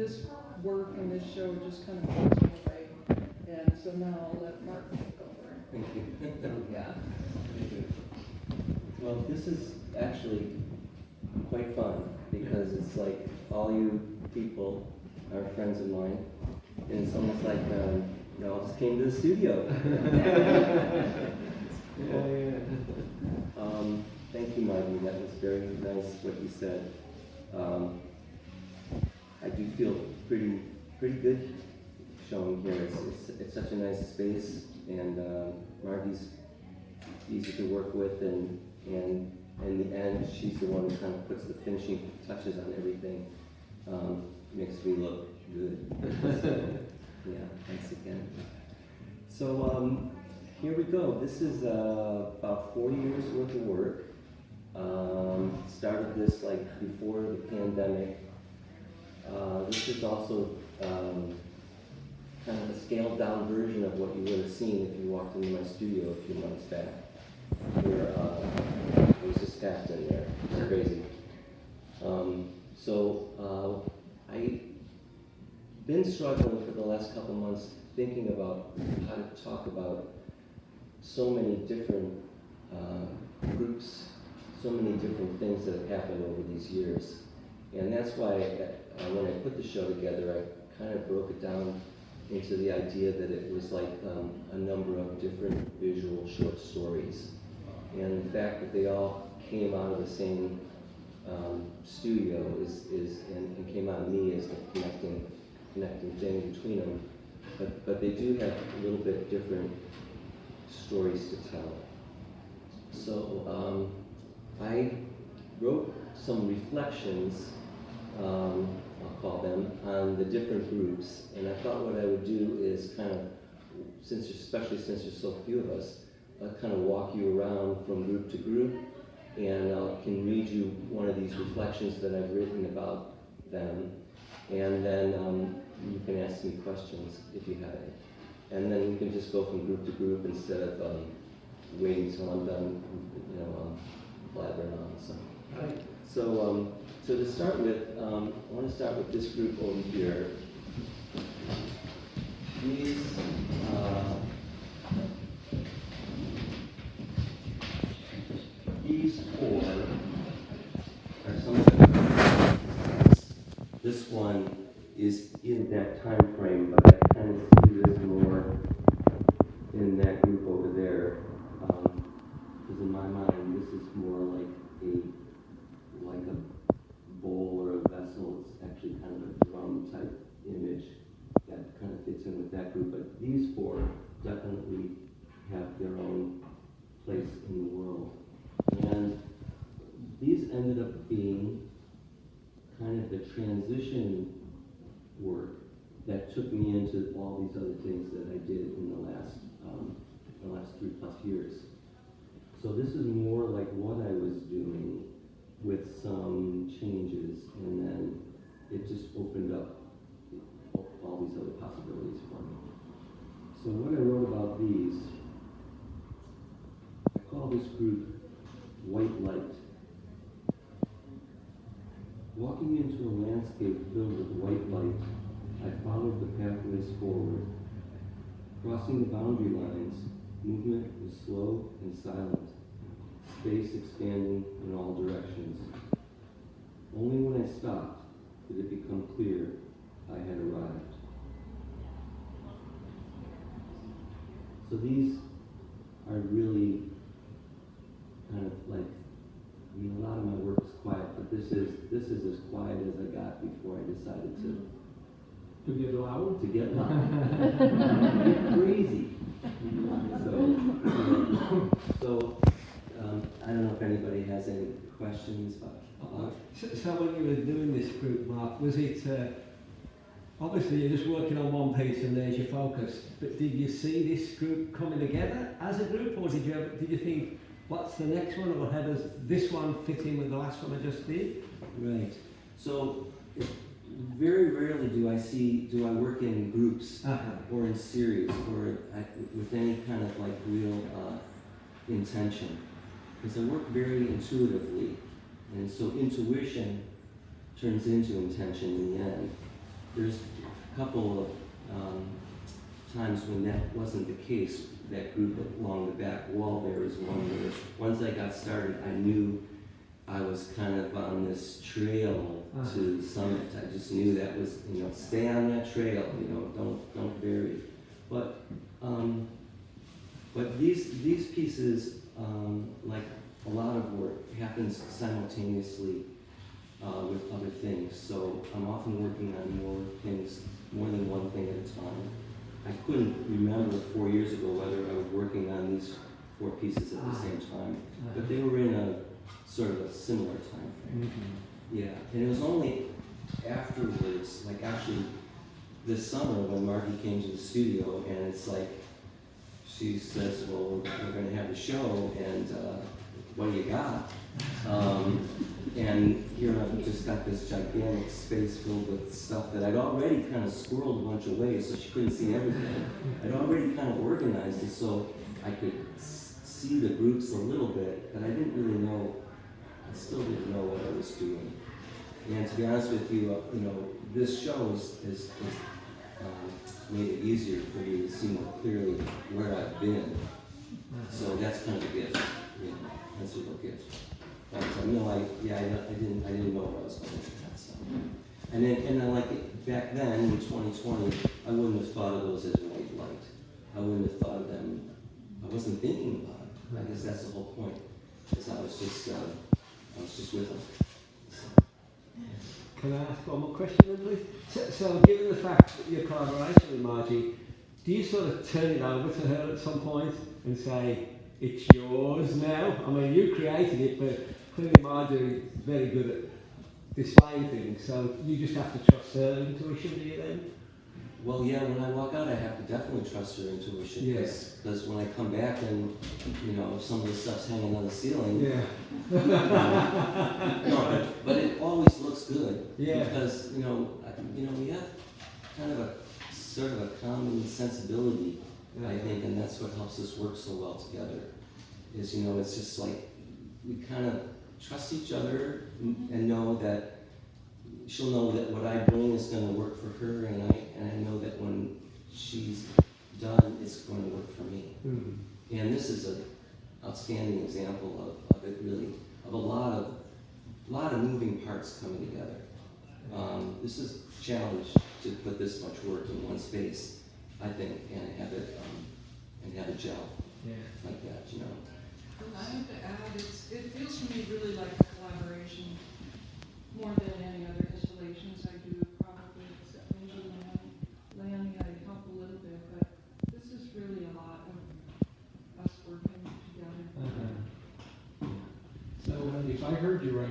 this work and this show just kind of blows me away. And so now I'll let Mark take over. Thank you. Yeah. Thank you. Well, this is actually quite fun because it's like all you people are friends of mine, and it's almost like you all just came to the studio. Thank you, Margie. That was very nice what you said. I do feel pretty good showing here. It's such a nice space, and Margie's easy to work with, and in the end, she's the one who kind of puts the finishing touches on everything. Makes me look good. So, yeah, thanks again. So here we go. This is about 4 years worth of work. Started this like before the pandemic. This is also kind of a scaled down version of what you would have seen if you walked into my studio a few months back. Where it was just stacked in there. It's crazy. I've been struggling for the last couple months thinking about how to talk about so many different groups, so many different things that have happened over these years. And that's why when I put the show together, I kind of broke it down into the idea that it was like a number of different visual short stories. And the fact that they all came out of the same studio and came out of me as the connecting thing between them. But they do have a little bit different stories to tell. So I wrote some reflections, I'll call them, on the different groups. And I thought what I would do is kind of, especially since there's so few of us, kind of walk you around from group to group, and I can read you one of these reflections that I've written about them, and then you can ask me questions if you have any. And then we can just go from group to group instead of waiting till I'm done, blabbering on. So to start with, I want to start with this group over here. These four are some of the. This one is in that time frame, but I kind of see this more in that group over there. Because in my mind, this is more like a bowl or a vessel. It's actually kind of a drum type image that kind of fits in with that group. But these four definitely have their own place in the world. And these ended up being kind of the transition work that took me into all these other things that I did in the last 3+ years. So this is more like what I was doing with some changes, and then it just opened up all these other possibilities for me. So what I wrote about these, I call this group White Light. Walking into a landscape filled with white light, I followed the pathways forward. Crossing the boundary lines, movement was slow and silent, space expanding in all directions. Only when I stopped did it become clear I had arrived. So these are really kind of like, a lot of my work is quiet, but this is as quiet as I got before I decided to get loud. To get get crazy. So I don't know if anybody has any questions about. So when you were doing this group, Mark, was it obviously you're just working on one piece and there's your focus? But did you see this group coming together as a group, or did you think, what's the next one, or how does this one fit in with the last one I just did? Right. So very rarely do I work in groups or in series or with any kind of like real intention, because I work very intuitively, and so intuition turns into intention in the end. there's a couple of times when that wasn't the case. That group along the back wall there is one where once I got started, I knew I was kind of on this trail to the summit. I just knew that was, stay on that trail, don't vary. But these pieces, like a lot of work, happens simultaneously with other things. So I'm often working on more things, more than one thing at a time. I couldn't remember 4 years ago whether I was working on these 4 pieces at the same time, but they were in a sort of a similar time frame. Mm-hmm. Yeah, and it was only afterwards, like actually this summer when Margie came to the studio, and it's like, she says, well, we're going to have a show, and what do you got? And here I've just got this gigantic space filled with stuff that I'd already kind of squirreled a bunch of ways so she couldn't see everything. I'd already kind of organized it so I could see the groups a little bit, but I didn't really know, I still didn't know what I was doing. And to be honest with you, this show has made it easier for me to see more clearly where I've been. So that's kind of a gift. Yeah, that's a real gift. But I didn't know what I was going to do. So. And then like back then in 2020, I wouldn't have thought of those as white light. I wouldn't have thought of them. I wasn't thinking about it. I guess that's the whole point. Because I was just with them. So. Can I ask one more question then, please? So given the fact that your collaboration with Margie, do you sort of turn it over to her at some point and say, it's yours now? I mean, you created it, but clearly Margie is very good at displaying things, so you just have to trust her intuition, do you then? Well, yeah, when I walk out, I have to definitely trust her intuition. Yes. Because when I come back and, if some of the stuff's hanging on the ceiling. Yeah. No, but it always looks good. Yeah. Because, we have kind of a sort of a common sensibility, I think, and that's what helps us work so well together. Is, it's just like, we kind of trust each other and know that she'll know that what I bring is going to work for her, and I know that when she's done, it's going to work for me. Mm-hmm. And this is an outstanding example of it, really, of a lot of moving parts coming together. This is a challenge to put this much work in one space, I think, and have it gel like that, I have to add, it feels to me really like a collaboration more than any other installations I do, probably, except maybe Lanny, I help a little bit, but this is really a lot of us working together. So if I heard you right,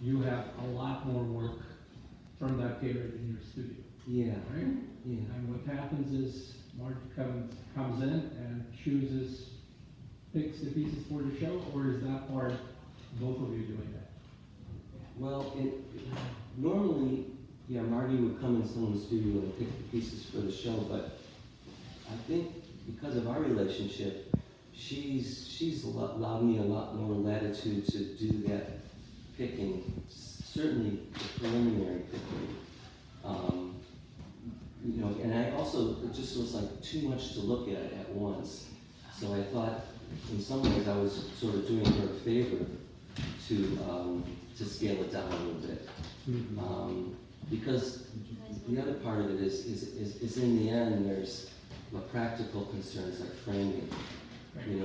you have a lot more work from that period in your studio. Yeah. Right? Yeah. And what happens is Margie comes in and picks the pieces for the show, or is that part both of you doing that? Well, normally, Margie would come in someone's studio and pick the pieces for the show, but I think because of our relationship, she's allowed me a lot more latitude to do that picking, certainly the preliminary picking. And I also, it just was like too much to look at once. So I thought, in some ways, I was sort of doing her a favor to scale it down a little bit. Mm-hmm. Because the other part of it is in the end, there's practical concerns like framing.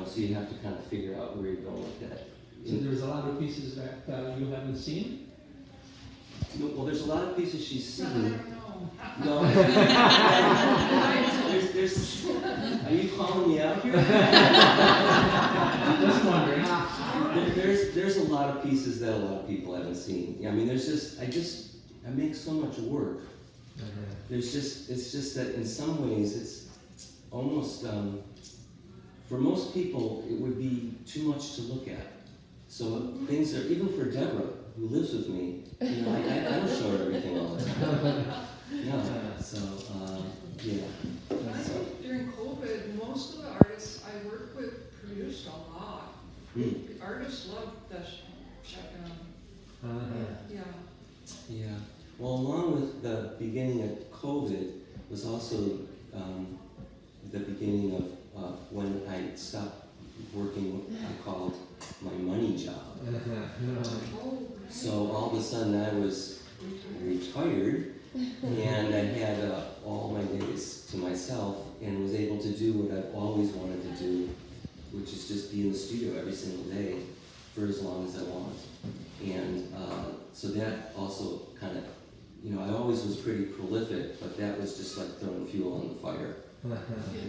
So you have to kind of figure out where you're going with that. So there's a lot of pieces that you haven't seen? Well, there's a lot of pieces she's seen. I don't know. No. there's, are you calling me out here? Just wondering. There's a lot of pieces that a lot of people haven't seen. I mean, I make so much work. It's just that in some ways it's almost, for most people, it would be too much to look at. So things are, even for Deborah, who lives with me, I don't show her everything all the time. Yeah, so, yeah. I think during COVID, most of the artists I worked with produced a lot. The artists loved the shutdown. Yeah. Yeah. Well, along with the beginning of COVID was also the beginning of when I stopped working what I called my money job. So all of a sudden I was retired and I had all my days to myself and was able to do what I've always wanted to do, which is just be in the studio every single day for as long as I want. And so that also kind of, you know, I always was pretty prolific, but that was just like throwing fuel on the fire,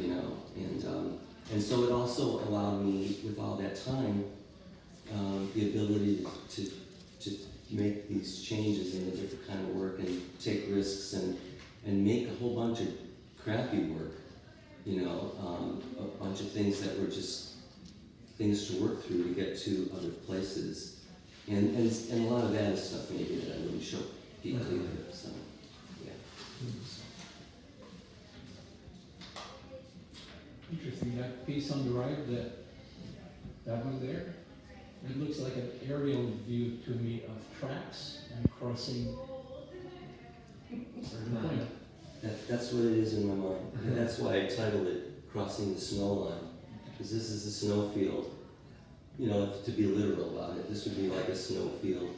you know. And so it also allowed me, with all that time, the ability to make these changes in a different kind of work and take risks and make a whole bunch of crappy work, you know, a bunch of things that were just things to work through to get to other places. And a lot of that is stuff maybe that I wouldn't show people either, so, yeah. Interesting, that piece on the right, that one there, it looks like an aerial view to me of tracks and crossing. That's what it is in my mind. And that's why I titled it Crossing the Snow Line, because this is a snow field. You know, to be literal about it, this would be like a snow field,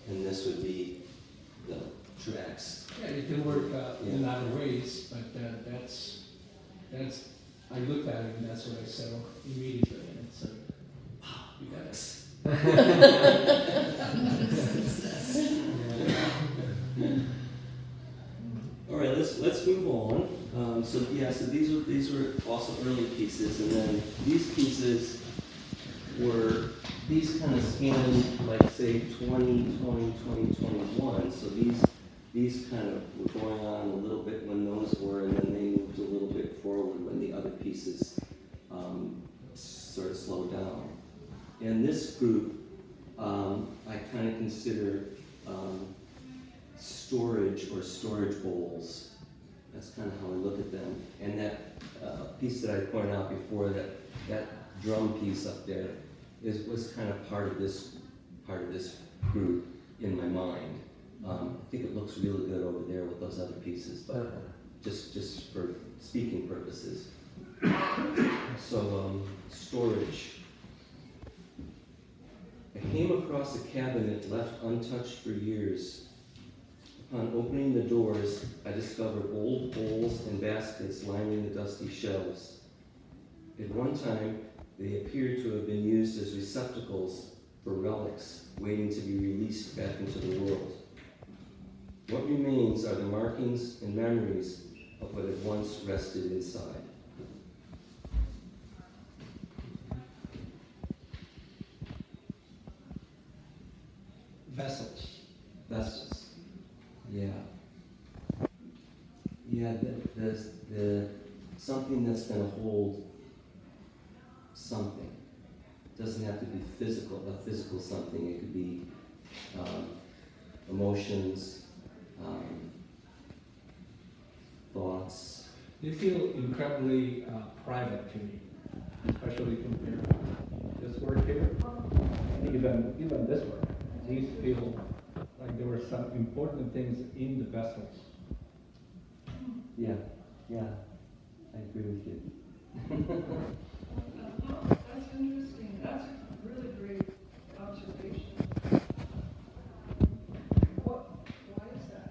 and this would be the tracks. Yeah, it can work in a lot of ways, but that's, I looked at it and that's what I saw immediately, and it's wow, you got it. All right, let's move on. So these were also early pieces, and then these pieces were these kind of scanned like say 2020, 2021. So these kind of were going on a little bit when those were, and then they moved a little bit forward when the other pieces sort of slowed down. And this group, I kind of consider storage or storage bowls. That's kind of how I look at them. And that piece that I pointed out before, that drum piece up there, was kind of part of this group in my mind. I think it looks really good over there with those other pieces, but just for speaking purposes. So storage. I came across a cabinet left untouched for years. Upon opening the doors, I discovered old bowls and baskets lining the dusty shelves. At one time, they appeared to have been used as receptacles for relics waiting to be released back into the world. What remains are the markings and memories of what had once rested inside. Vessels. Yeah. Yeah, the something that's going to hold something. It doesn't have to be physical, a physical something. It could be emotions, thoughts. They feel incredibly private to me, especially compared to this work here. And even this work. These feel like there were some important things in the vessels. Yeah, I agree with you. That's interesting. That's a really great observation. Why is that?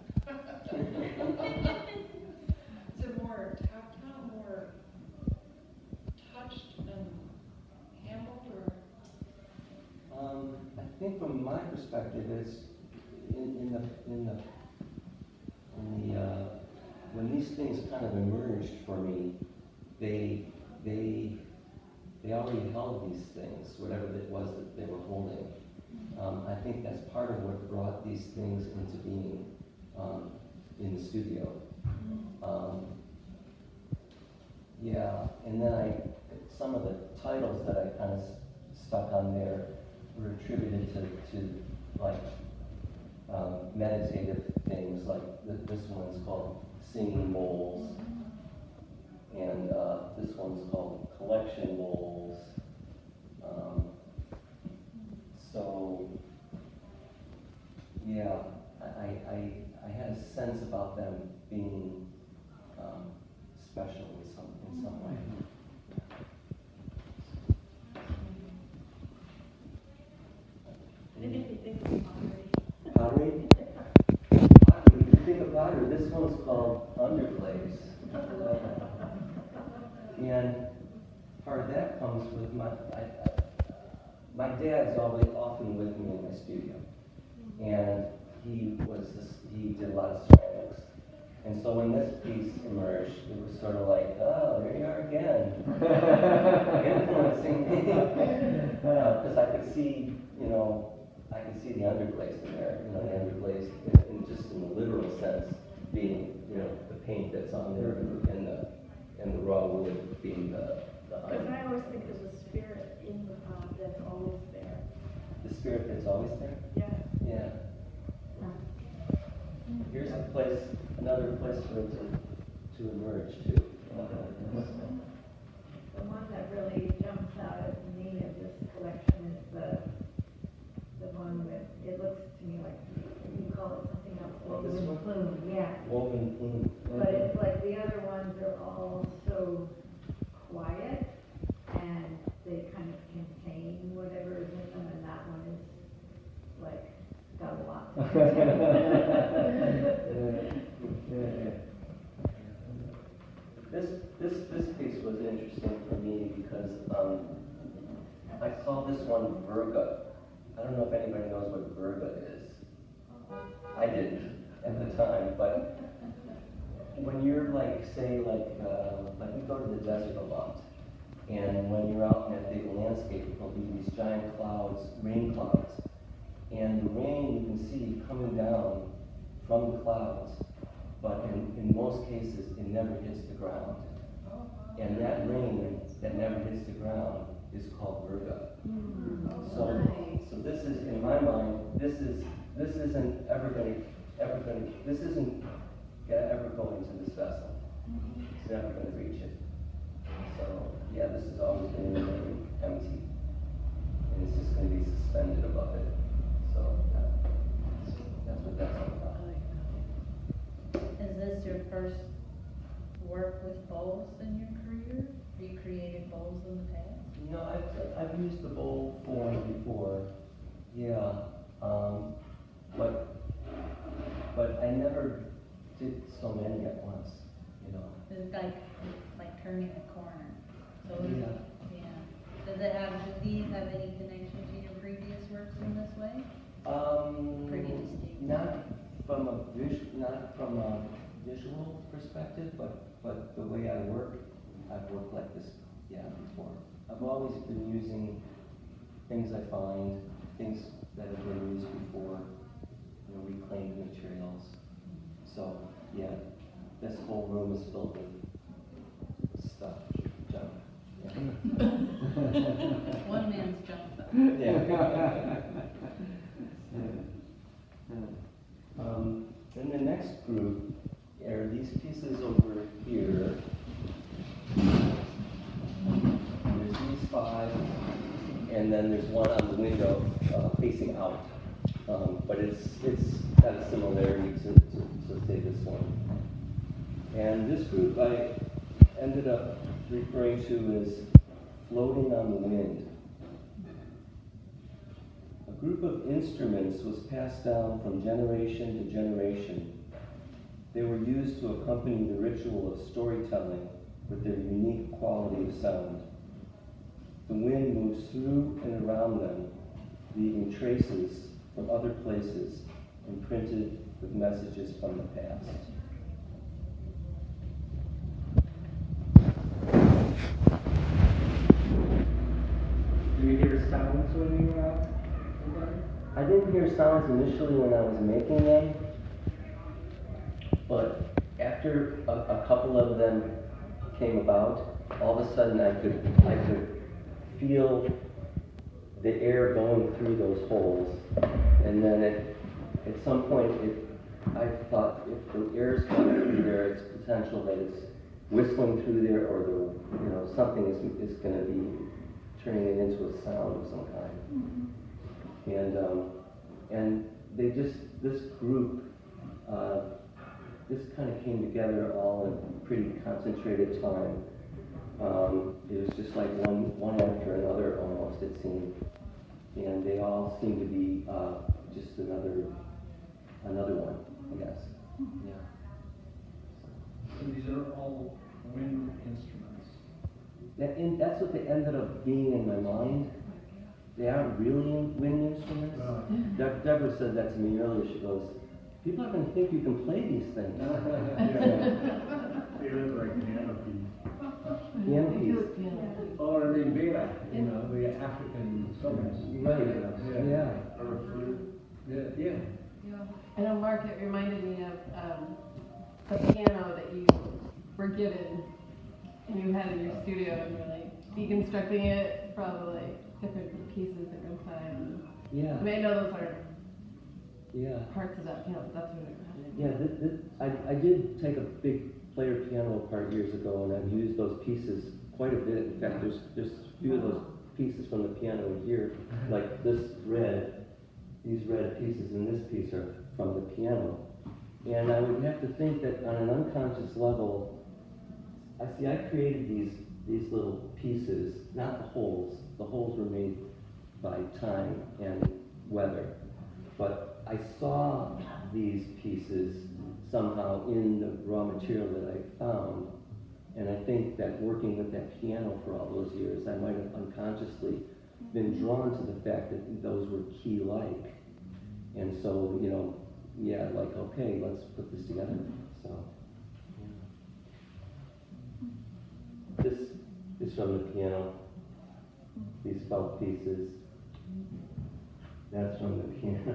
Is it more tactile, more touched and handled, or? I think from my perspective, it's when these things kind of emerged for me, they already held these things, whatever it was that they were holding. I think that's part of what brought these things into being in the studio. Yeah, and then some of the titles that I kind of stuck on there were attributed to like meditative things, like this one's called Singing Bowls, and this one's called Collection Bowls. So yeah, I had a one's called underglaze. And part of that comes with my dad's always often with me in my studio. And he did a lot of ceramics. And so when this piece emerged, it was sort of like, oh, there you are again. Influencing me. Because I could see, I could see the underglaze in there, the underglaze, in the literal sense, being, the paint that's on there and the raw wood being the Because I always think there's a spirit in the pot that's always there. The spirit that's always there? Yeah. Yeah. Here's another place for it to emerge too. The one that really jumps out at me of this collection is the one with, it looks to me like, you call it something else, This woven one? plume, yeah. Woven plume. But it's like the other ones are all so quiet and they kind of contain whatever is in them, and that one is like got a lot. This piece was interesting for me because I saw this one Virga. I don't know if anybody knows what Virga is. I didn't at the time, but when you're like we go to the desert a lot, and when you're out at the landscape, there'll be these giant clouds, rain clouds, and the rain you can see coming down from the clouds, but in most cases it never hits the ground. And that rain that never hits the ground is called Virga. So this is, in my mind, this isn't ever going to ever go into this vessel. It's never going to reach it. So yeah, this has always been remaining empty, and it's just going to be suspended above it. So that's what that's all about. Is this your first work with bowls in your career? Have you created bowls in the past? I've used the bowl form before, yeah, but I never did so many at once, It's like turning a corner. So Yeah. Does it have? Do these have any connection to your previous works in this way? Pretty distinct. Not from a visual perspective, but the way I work, I've worked like this, before. I've always been using things I find, things that have been used before, reclaimed materials. So, yeah, this whole room is filled with stuff, junk. Yeah. One man's junk though. Then the next group are these pieces over here. There's these 5, and then there's one on the window facing out. But it's got a similarity to say this one. And this group I ended up referring to as floating on the wind. A group of instruments was passed down from generation to generation. They were used to accompany the ritual of storytelling with their unique quality of sound. The wind moves through and around them, leaving traces from other places imprinted with messages from the past. Do you hear sounds when you I didn't hear sounds initially when I was making them, but after a couple of them came about, all of a sudden I could feel the air going through those holes, and then at some point I thought if the air's going through there, it's potential that it's whistling through there, or something is going to be turning it into a sound of some kind. And they this group, this kind of came together all in a pretty concentrated time. It was just like one after another almost, it seemed. And they all seemed to be just another one, I guess. Yeah. and these are all wind instruments. That's what they ended up being in my mind. They aren't really wind instruments. Deborah said that to me earlier. She goes, people are going to think you can play these things. They look like piano keys. Piano keys. Or the bira, you know, the African songs. Right. Yeah. Or a flute. Yeah. I know, Mark, it reminded me of the piano that you were given and you had in your studio, and you're like deconstructing it from like different pieces, different sides. Yeah. I mean, I know those aren't Yeah. parts of that piano, but that's what it Yeah, I did take a big player piano apart years ago, and I've used those pieces quite a bit. In fact, there's a few of those pieces from the piano here, like these red pieces and this piece are from the piano. And I would have to think that on an unconscious level, I created these little pieces, not the holes. The holes were made by time and weather. But I saw these pieces somehow in the raw material that I found. And I think that working with that piano for all those years, I might have unconsciously been drawn to the fact that those were key-like. And so, okay, let's put this together. So, yeah. This is from the piano, these felt pieces. That's from the piano.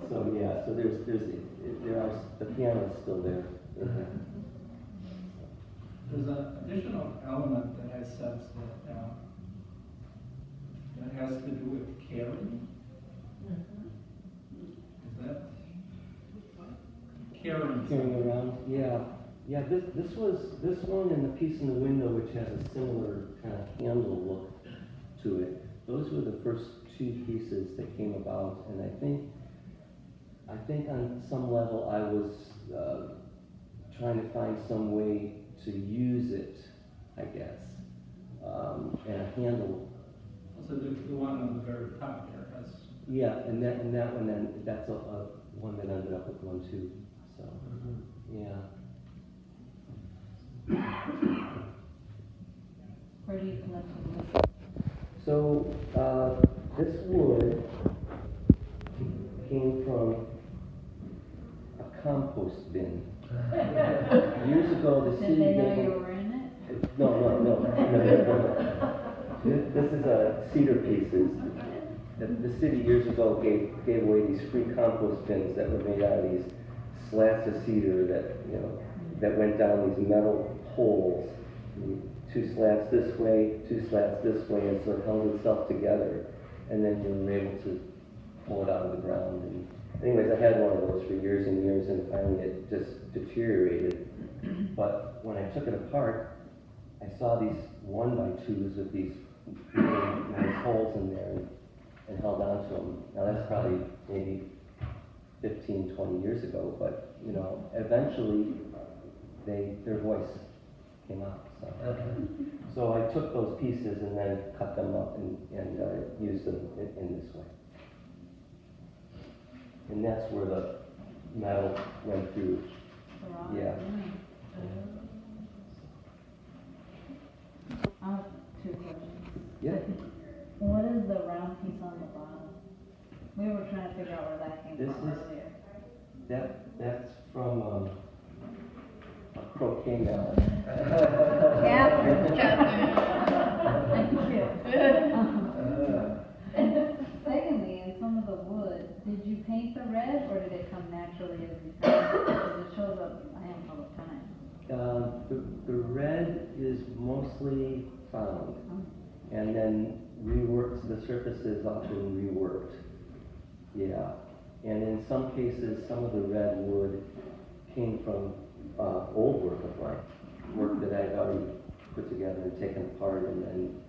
So the piano is still there. There's an additional element that I sense that has to do with carrying. Is that Carrying around, yeah. This one and the piece in the window, which has a similar kind of handle look to it. Those were the first two pieces that came about, and I think on some level I was trying to find some way to use it, I guess, and a handle. also the one on the very top there has? Yeah, and that one, then that's a one that ended up with one too. So, yeah. Where do you collect the wood? So this wood came from a compost bin. Years ago, the Did city they know gave you were in it? No. This is cedar pieces. The city years ago gave away these free compost bins that were made out of these slats of cedar that went down these metal holes. 2 slats this way, 2 slats this way, and so it held itself together. And then you were able to pull it out of the ground. And anyways, I had one of those for years and years, and finally it just deteriorated. But when I took it apart, I saw these 1x2s with these really nice holes in there and held on to them. Now that's probably maybe 15, 20 years ago, but eventually their voice came out. So I took those pieces and then cut them up and used them in this way. And that's where the metal went through. Yeah. I have 2 questions. Yeah. What is the round piece on the bottom? We were trying to figure out where that came This from is- earlier. That's from a croquet mallet. Thank you. Secondly, in some of the wood, did you paint the red or did it come naturally as you painted it? Because it shows up lamps all the time. The red is mostly found, and then reworked. The surface is often reworked. Yeah, and in some cases, some of the red wood came from old work of mine, work that I'd already put together and taken apart, and then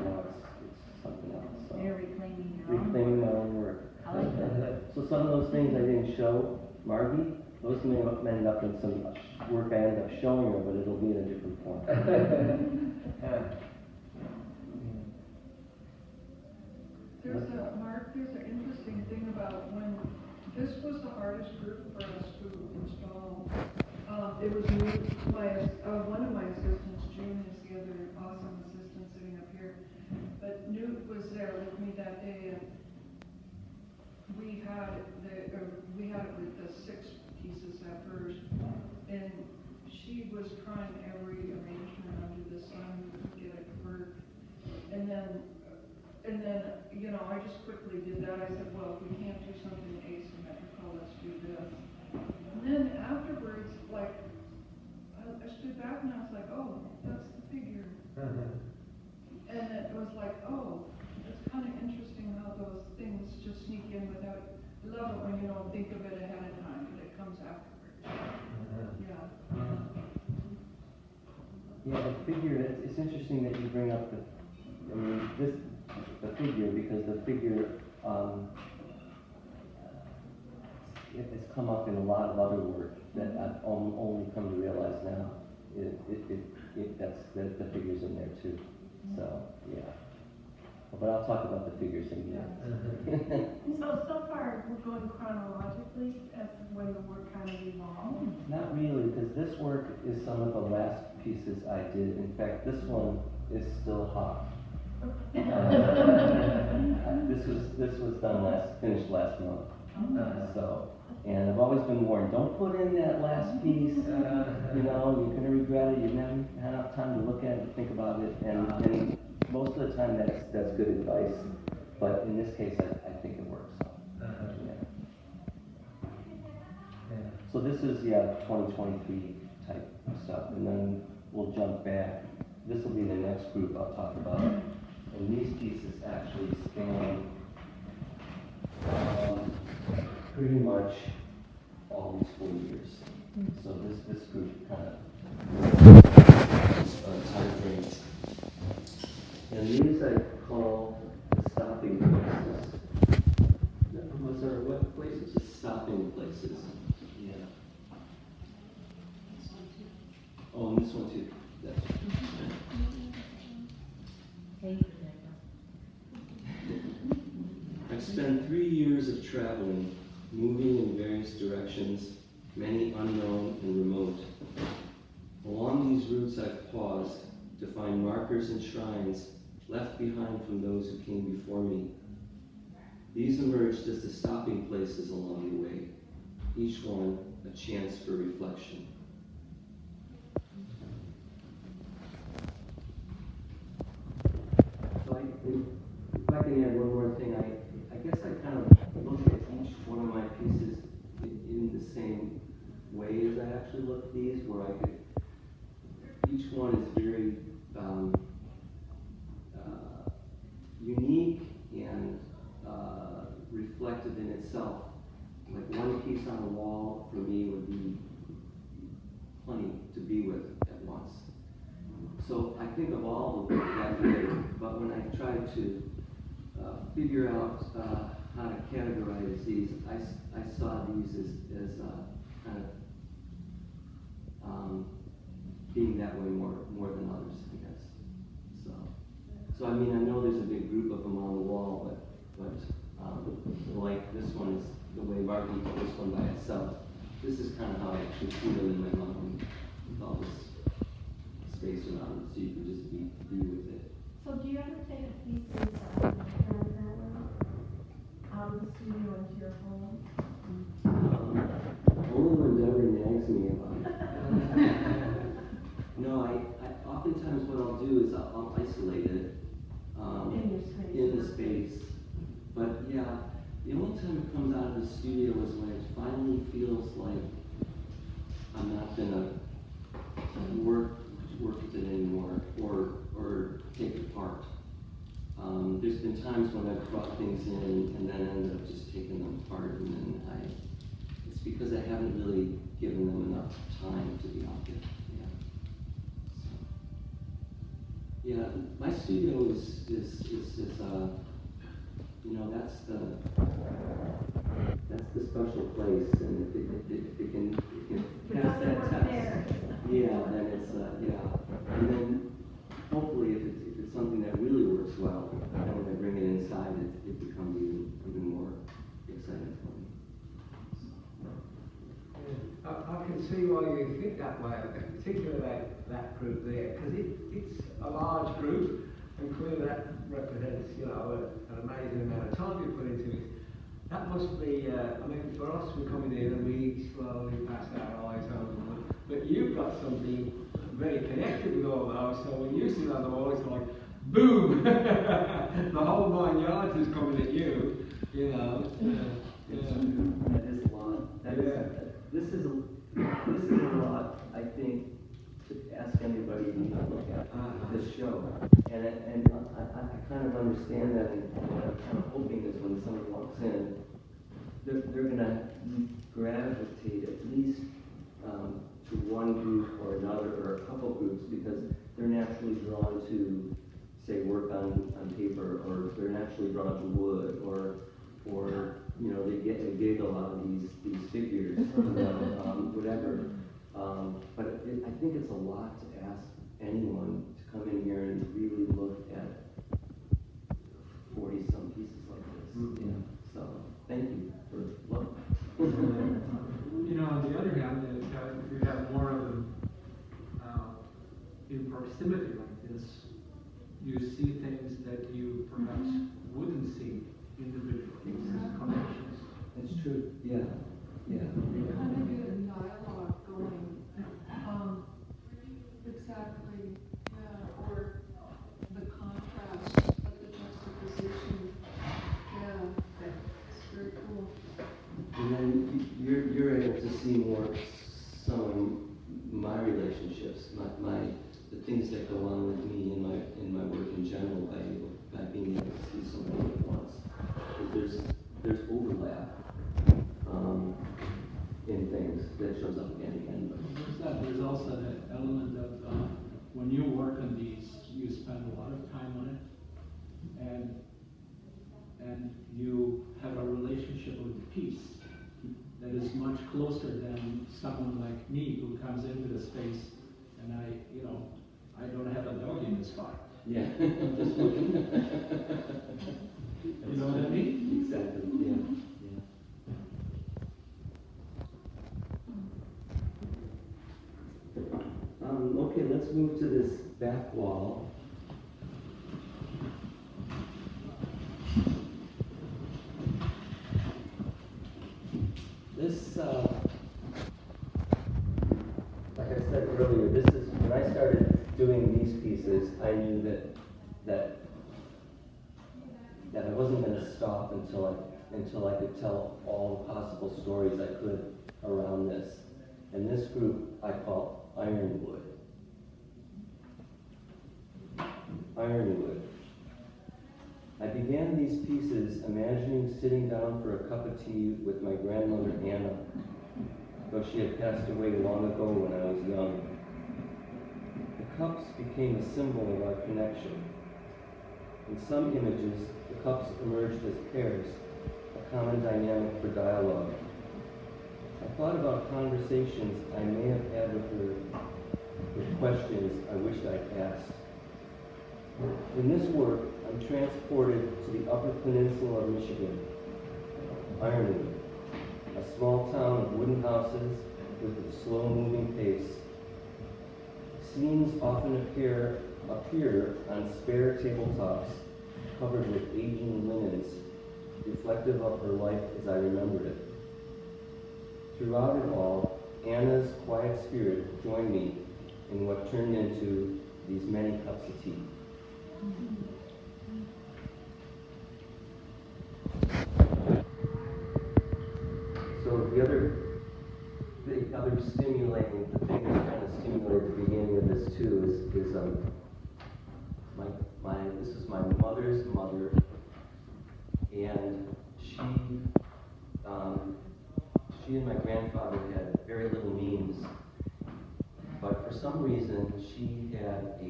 now it's something else. So. You're reclaiming your own. Reclaiming my own work. I like that. So some of those things I didn't show Margie, those may end up in some work I end up showing her, but it'll be in a different form. There's an interesting thing about when, this was the hardest group for us to install. It was new, one of my assistants, June is the other awesome assistant sitting up here. But Newt was there with me that day, and we had it with the 6 pieces at first. And she was trying every arrangement under the sun to get it to work. And then, you know, I just quickly did that. I said, well, if we can't do something asymmetrical, let's do this. And then afterwards, like, I stood back and I was like, oh, that's the figure. And it was like, oh, it's kind of interesting how those things just sneak in without, I love it when you don't think of it ahead of time, but it comes afterwards. Yeah. Yeah, the figure, it's interesting that you bring up the figure, because the figure, it's come up in a lot of other work that I've only come to realize now. The figure's in there too. So, yeah. But I'll talk about the figures in here. So far, we're going chronologically as when the work kind of evolved. Not really, because this work is some of the last pieces I did. In fact, this one is still hot. This was finished last month. So, and I've always been warned, don't put in that last piece. You know, you're gonna regret it. You never had enough time to look at it and think about it. And most of the time, that's good advice. But in this case, I think it works. So this is 2023 type stuff, and then we'll jump back. This will be the next group I'll talk about. And these pieces actually span pretty much all these 4 years. So this group kind of time frames. And these I call the stopping places. What places? The stopping places. Yeah. Oh, and this one too. That's I've spent 3 years of traveling, moving in various directions, many unknown and remote. Along these routes I've paused to find markers and shrines left behind from those who came before me. These emerged as the stopping places along the way, each one a chance for reflection. So if I can add one more thing, I guess I kind of look at each one of my pieces in the same way as I actually look at these, where each one is very unique and reflective in itself. Like one piece on the wall for me would be plenty to be with at once. So I think of all of them that way, but when I try to figure out how to categorize these, I saw these as kind of being that way more than others, I guess. So I mean, I know there's a big group of them on the wall, but like this one is the way Mark put this one by itself. This is kind of how I actually feel in my mind with all this space around it, so you can just be with it. So do you ever take a piece out of the studio into your home? Only when Deborah nags me about it. No, I oftentimes what I'll do is I'll isolate it in the space. But yeah, the only time it comes out of the studio is when it finally feels like I'm not gonna work with it anymore or take it apart. There's been times when I've brought things in and then ended up just taking them apart, and then it's because I haven't really given them enough time to be out there. Yeah. So, my studio is that's the special place, and if it can pass that test, then it's and then hopefully if it's something that really works well, then when I bring it inside, it becomes even more exciting for me. I can see why you think think that way, particularly that group there, because it's a large group, and clearly that represents, you know, an amazing amount of time you put into it. That must be, I mean, for us, we're coming in and we slowly pass our eyes over them, but you've got something very connected with all those, so when you sit on the wall, it's like, boom! The whole 9 yards is coming at you, you know. That is a lot. This is a lot, I think, to ask anybody to look at this show. And I kind of understand that, and I'm kind of hoping that when someone walks in, they're going to gravitate at least to one group or another, or a couple groups, because they're naturally drawn to, say, work on paper, or they're naturally drawn to wood, or you know, they get a giggle out of these figures, whatever. But I think it's a lot to ask anyone to come in here and really look at 40-some pieces like this. Mm-hmm. Yeah. So thank you for looking. You know, on the other hand, if you have more of them in proximity like this, you see things that you perhaps wouldn't see individually as connections. That's true. Yeah. Yeah. You kind of get a dialogue going. Exactly. Yeah. Or the contrast, like the juxtaposition. Yeah. It's very cool. And then you're able to see more some of my relationships, the things that go on with me in my work in general by being able to see so many at once. There's overlap in things that shows up again and again. But there's also that element of when you work on these, you spend a lot of time on it, and you have a relationship with the piece that is much closer than someone like me who comes into the space and I don't have a dog in this fight. Yeah. I'm just looking. You know what I mean? Exactly. Yeah. Okay, let's move to this back wall. This, like I said earlier, this is, when I started doing these pieces, I knew that I wasn't going to stop until I could tell all the possible stories I could around this. And this group I call Ironwood. Ironwood. I began these pieces imagining sitting down for a cup of tea with my grandmother Anna, though she had passed away long ago when I was young. The cups became a symbol of our connection. In some images, the cups emerged as pairs, a common dynamic for dialogue. I thought about conversations I may have had with her, with questions I wished I'd asked. In this work, I'm transported to the Upper Peninsula of Michigan, Ironwood, a small town of wooden houses with its slow-moving pace. Scenes often appear on spare tabletops covered with aging linens, reflective of her life as I remembered it. Throughout it all, Anna's quiet spirit joined me in what turned into these many cups of tea. So the other stimulating, the thing that kind of stimulated the beginning of this too is this is my mother's mother, and she and my grandfather had very little means, but for some reason she had a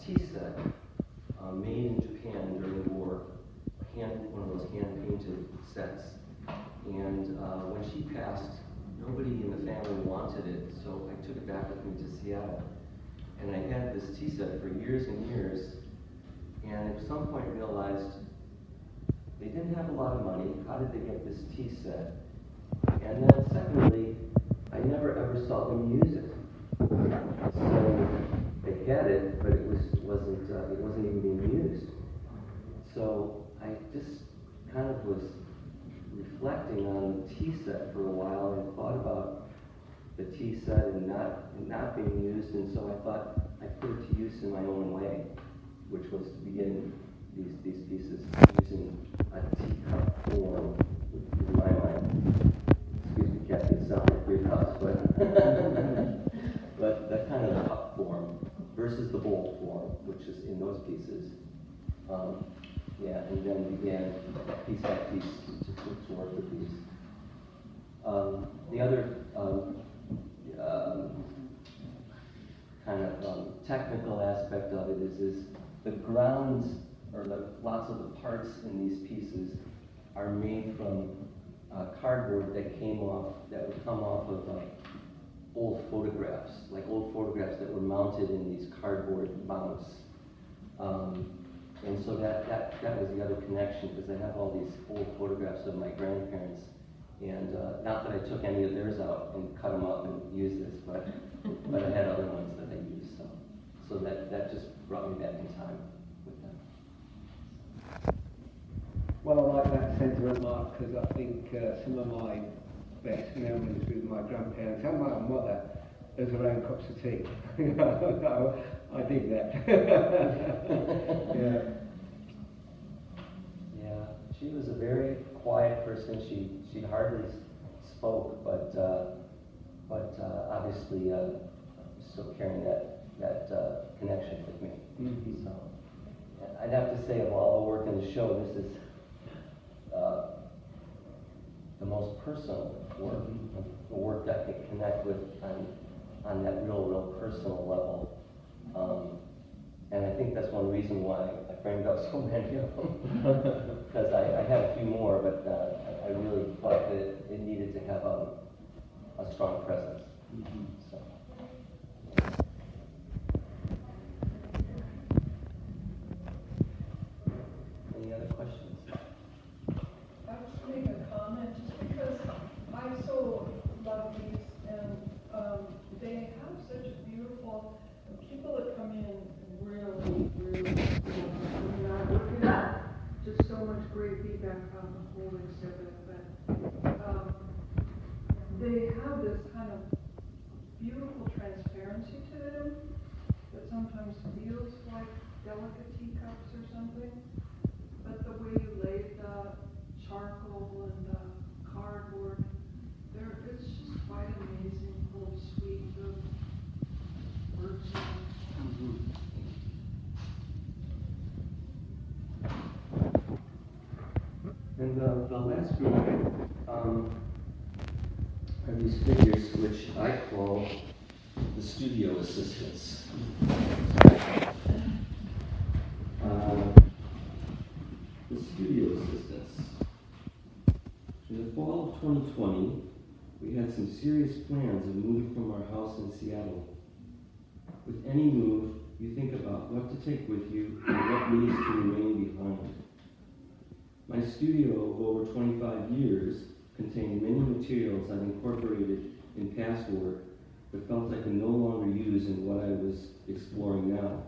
tea set made in Japan during the war, one of those hand-painted sets. And when she passed, nobody in the family wanted it, so I took it back with me to Seattle. And I had this tea set for years and years, and at some point realized they didn't have a lot of money. How did they get this tea set? And then secondly, I never ever saw them use it. So they had it, but it wasn't even being used. So I just kind of was reflecting on the tea set for a while and thought about the tea set and not being used, and so I thought I'd put it to use in my own way, which was to begin these pieces using a teacup form in my mind. Excuse me, Kathy, it sounds like your house, but that kind of cup form versus the bowl form, which is in those pieces. And then began piece by piece to work with these. The other kind of technical aspect of it is the grounds, or lots of the parts in these pieces are made from cardboard that would come off of old photographs, like old photographs that were mounted in these cardboard mounts. And so that was the other connection, because I have all these old photographs of my grandparents, and not that I took any of theirs out and cut them up and used this, but I had other ones that I used, so that just brought me back in time with them. Well, I like that sentiment, Mark, because I think some of my best memories with my grandparents and my mother is around cups of tea. I dig that. Yeah, she was a very quiet person. She hardly spoke, but obviously still carrying that connection with me. Mm-hmm. So I'd have to say, of all the work in the show, this is the most personal work, the work that I can connect with on that real personal level. And I think that's one reason why I framed out so many of them, because I had a few more, but I really thought that it needed to have a strong presence. Mm-hmm. So. Any other questions? I was making a comment just because I so love these, and they have such a beautiful, people that come in really working out just so much great feedback on the whole exhibit, but they have this kind of beautiful transparency to them that sometimes feels like delicate teacups or something, but the way you laid the charcoal and the cardboard, it's just quite amazing, little suite of words. And the last group are these figures which I call the studio assistants. The studio assistants. In the fall of 2020, we had some serious plans of moving from our house in Seattle. With any move, you think about what to take with you and what needs to remain behind. My studio of over 25 years contained many materials I've incorporated in past work but felt I could no longer use in what I was exploring now.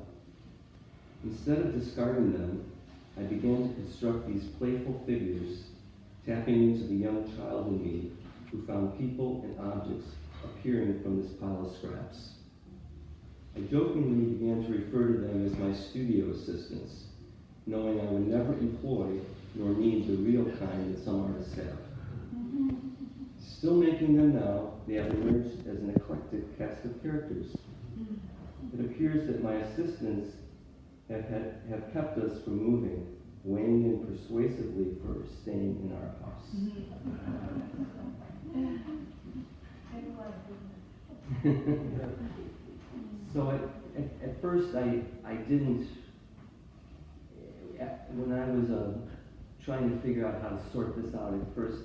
Instead of discarding them, I began to construct these playful figures, tapping into the young child in me who found people and objects appearing from this pile of scraps. I jokingly began to refer to them as my studio assistants, knowing I would never employ nor need the real kind that some artists have. Still making them now, they have emerged as an eclectic cast of characters. It appears that my assistants have kept us from moving, weighing in persuasively for staying in our house. So at first I didn't, when I was trying to figure out how to sort this out, at first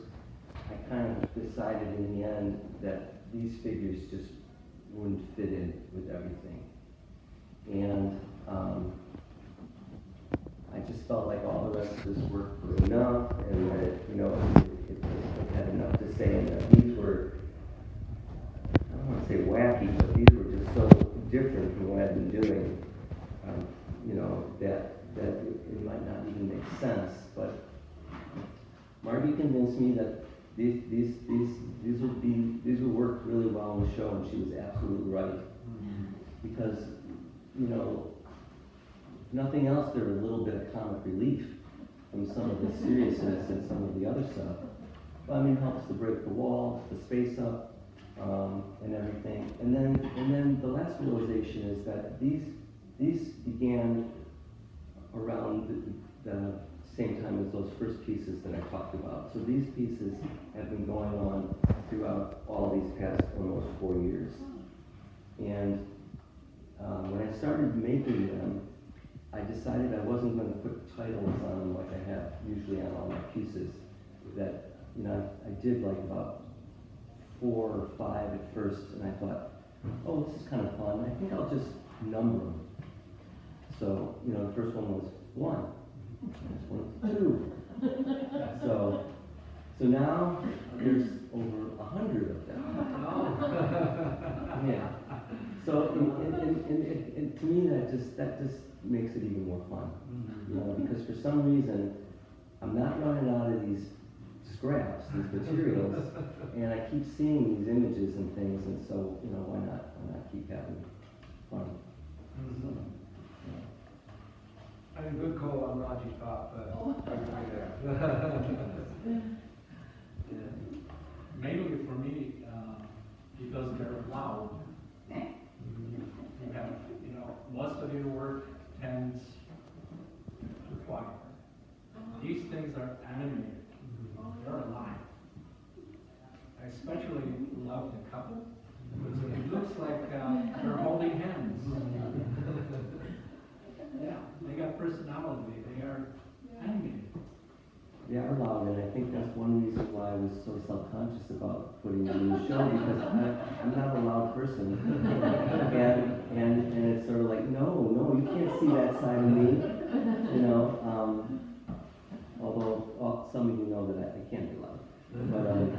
I kind of decided in the end that these figures just wouldn't fit in with everything. And I just felt like all the rest of this work was enough, and that it had enough to say, and that these were convinced me that these would work really well in the show, and she was absolutely right. Because, you know, nothing else, they're a little bit of comic relief from some of the seriousness and some of the other stuff. But I mean, it helps to break the wall, the space up, and everything. And then the last realization is that these began around the same time as those first pieces that I talked about. So these pieces have been going on throughout all these past almost 4 years. And when I started making them, I decided I wasn't going to put titles on them like I have usually on all my pieces. That, you know, I did like about 4 or 5 at first, and I thought, oh, this is kind of fun. I think I'll just number them. So, you know, the first one was 1. This one was 2. So now there's over 100 of them. Yeah. So, and to me, that just makes it even more fun. You know, because for some reason, I'm not running out of these scraps, these materials, and I keep seeing these images and things, and so, you know, why not keep having fun? So, yeah. And a good call on Margie's part, Mainly for me, because they're loud. You have, you know, most of your work tends to quiet. These things are animated. They're alive. I especially love the couple because it looks like they're holding hands. Yeah, they got personality. They are animated. They are loud, and I think that's one reason why I was so self-conscious about putting them in the show, because I'm not a loud person. and it's sort of like, no, you can't see that side of me. You know, although some of you know that I can be loud. But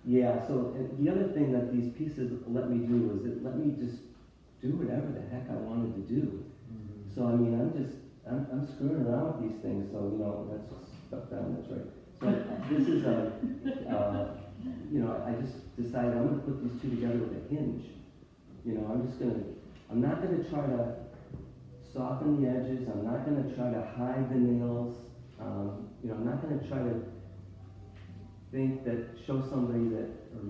yeah, so the other thing that these pieces let me do is it let me just do whatever the heck I wanted to do. So I mean, I'm screwing around with these things, so, you know, that's stuff down, that's right. So this is you know, I just decided I'm going to put these two together with a hinge. You know, I'm not going to try to soften the edges, I'm not going to try to hide the nails, you know, I'm not going to try to show somebody that, or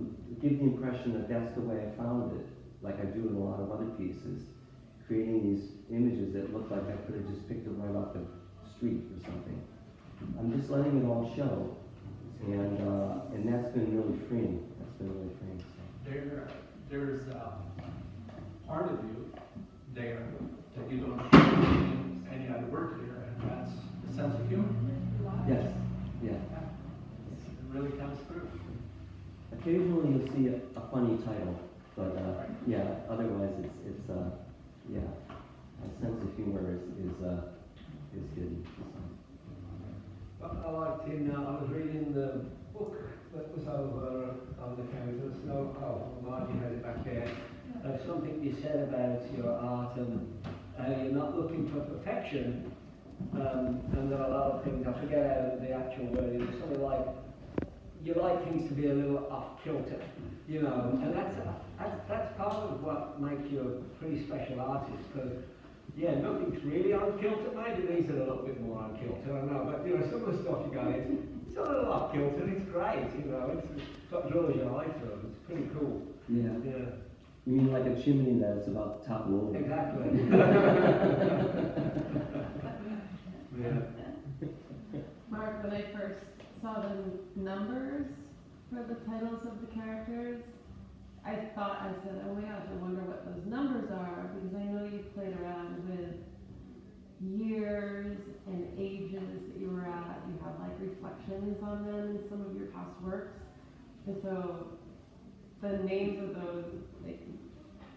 give the impression that that's the way I found it, like I do in a lot of other pieces, creating these images that look like I could have just picked them right off the street or something. I'm just letting it all show, and that's been really freeing. That's been really freeing. So. There's part of you there that you don't show in any other work here, and that's the sense of humor. Yes, yeah. It really comes through. Occasionally you'll see a funny title, but yeah, otherwise it's yeah, a sense of humor is hidden. I liked I was reading the book that was over on the counter, Margie had it back there. Something you said about your art and you're not looking for perfection, and there are a lot of things, I forget the actual word, it's something like, you like things to be a little off kilter, you know, and that's part of what makes you a pretty special artist, because yeah, nothing's really on kilter. Maybe these are a little bit more on kilter, I don't know, but you know, some of the stuff you got it's a little off kilter, and it's great, you know, it's what draws your eye to them. It's pretty cool. Yeah. Yeah. You mean like a chimney that's about to topple over? Exactly. Yeah. Mark, when I first saw the numbers for the titles of the characters, I said, oh my gosh, I wonder what those numbers are, because I know you played around with years and ages that you were at. You have like reflections on them in some of your past works. And so the names of those like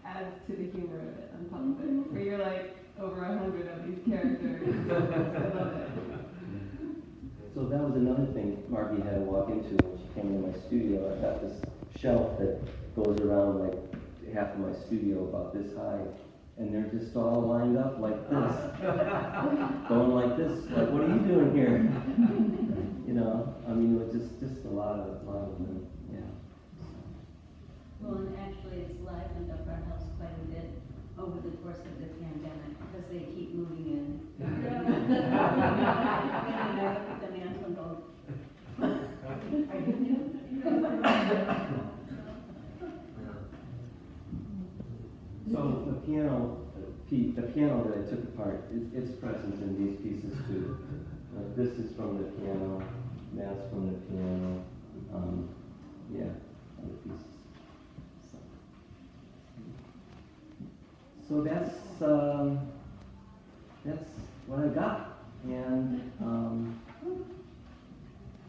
adds to the humor of it on top of it. Where you're like over 100 of these characters. I love it. So that was another thing Margie had to walk into when she came into my studio. I got this shelf that goes around like half of my studio, about this high, and they're just all lined up like this, going like this. Like, what are you doing here? You know, I mean, it was just Well, and actually, it's livened up our house quite a bit over the course of the pandemic, because they keep moving in. The man from Gold. So the piano, the piano that I took apart, it's present in these pieces too. This is from the piano, that's from the piano, yeah, other pieces. So that's what I got. And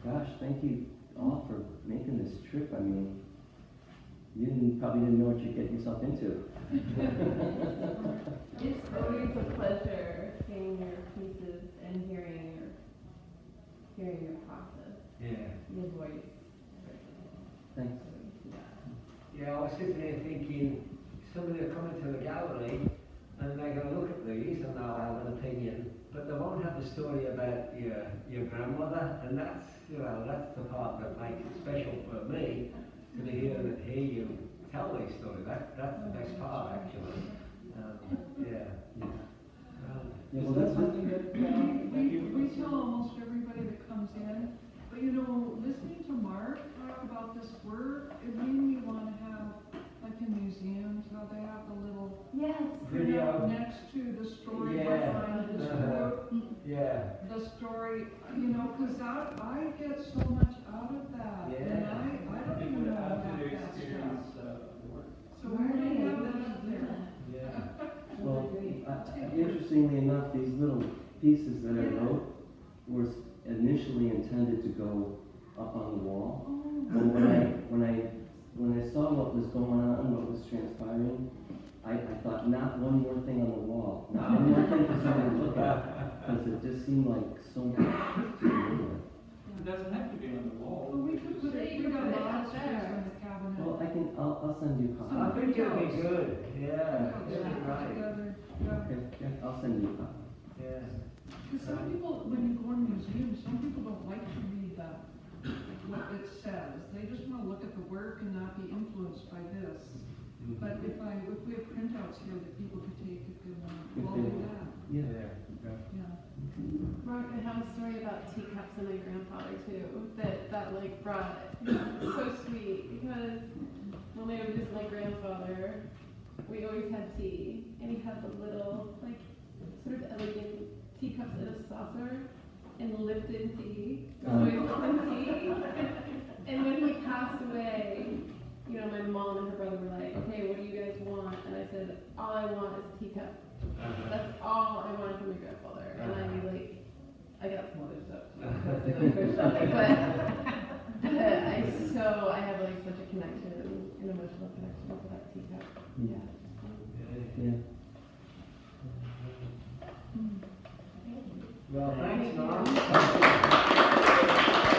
gosh, thank you all for making this trip. I mean, you probably didn't know what you'd get yourself into. It's always a pleasure seeing your pieces and hearing your process, Yeah. your voice. Thanks. Yeah, I was sitting there thinking, somebody will come into the gallery and they're going to look at these and they'll have an opinion, but they won't have the story about your grandmother, and that's the part that makes it special for me, to hear you tell these stories. That's the best part, actually. Yeah. Yeah, Is well, that that's something that you? We tell almost everybody that comes in, but you know, listening to Mark talk about this work, it made me want to have, like in museums, how they have the little Yes. Video. next to the story Yeah. behind the script, Yeah. the story, you know, because I get so much out of that, and Yeah. I don't It even would know add about to the that experience stuff. of the work. So we really have that up there. Yeah. Well, interestingly enough, these little pieces that I wrote were initially intended to go up on the wall. But when I saw what was going on, what was transpiring, I thought not one more thing on the wall, not one more thing for someone to look at, because it just seemed like so much to begin with. It doesn't have to be on the wall. Well, we could put it, we got put it lots up of there. in the cabinet. Well, I'll send you a I copy. think it'll be good. Yeah. Put It'll be right. together, yeah. Okay, yeah, I'll send you a copy. Yeah. Because some people, when you go in museums, some people don't like to read what it says. They just want to look at the work and not be influenced by this. But if we have printouts here that people could take, we'll do that. Yeah. Yeah. Mark, I have a story about teacups and my grandfather too, that like brought so sweet, because when I would visit my grandfather, we always had tea, and he had the little, like, sort of elegant teacups in a saucer, and Lipton tea, so Lipton tea, and when he passed away, you know, my mom and her brother were like, okay, what do you guys want? And I said, all I want is a teacup. That's all I wanted from my grandfather. And I got some other stuff too. But I have like such a connection, an emotional connection to that teacup. Yeah. Yeah. Well, thanks, Mark.